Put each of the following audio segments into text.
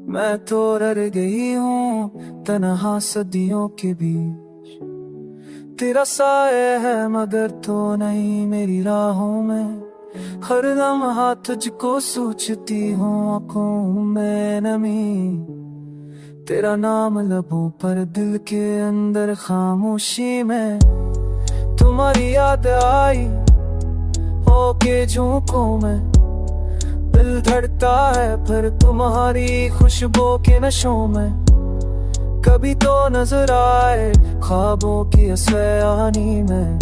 मैं तो रह गई हूँ तन्हा सदियों के बीच। तेरा साया है मगर तो नहीं मेरी राहों में। हर लम्हा तुझको सोचती हूँ आँखों में नमी। तेरा नाम लबों पर दिल के अंदर खामोशी में। तुम्हारी याद आई होके झोंकों में। दिल धड़कता है फिर तुम्हारी खुशबू के नशों में। कभी तो नजर आए ख्वाबों की सयानी में।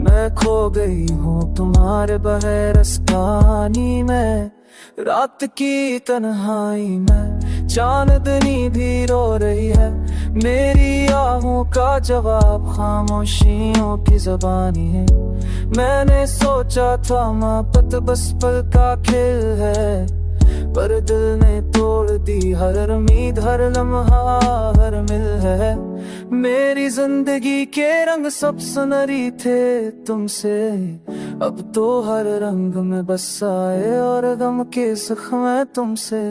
मैं खो गई हूँ तुम्हारे बहरस पानी में। रात की तन्हाई में चांदनी भी रो रही है। मेरी आहों का जवाब खामोशियों की ज़बानी है। मैंने सोचा था मोहब्बत बस पल का खेल है, पर दिल ने तोड़ दी हर उम्मीद हर लम्हा हर मिल है। मेरी जिंदगी के रंग सब सुनहरी थे तुमसे। अब तो हर रंग में बस आए और गम के सुख में तुमसे।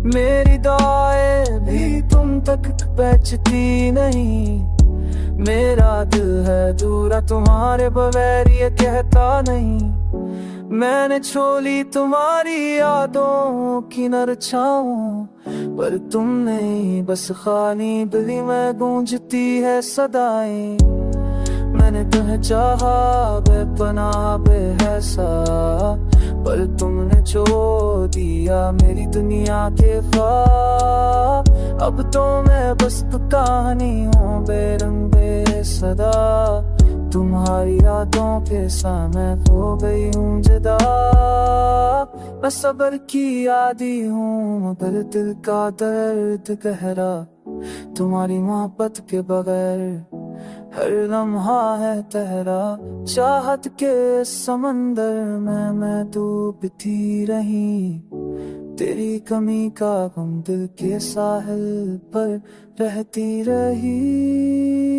मेरी दुआएं भी तुम तक पहुंचती नहीं। मेरा दिल है दूरा तुम्हारे बगैर ये कहता नहीं। मैंने छोली तुम्हारी यादों की नर छाऊं, पर तुम नहीं बस खाली दिली में गूंजती है सदाएं। मैंने तुम्हें चाहा बेपनाह बेहसा, पर तुमने जो दिया मेरी दुनिया के ख्वाब। अब तो मैं बस कहानी हूँ बेरंग बेसदा। तुम्हारी यादों के सामने खो गई हूँ जुदा। मैं सब्र की आदी हूँ मगर दिल का दर्द गहरा। तुम्हारी मोहब्बत के बगैर हर लम्हा है तहरा। चाहत के समंदर में मैं डूबती रही। तेरी कमी का गम दिल के साहिल पर रहती रही।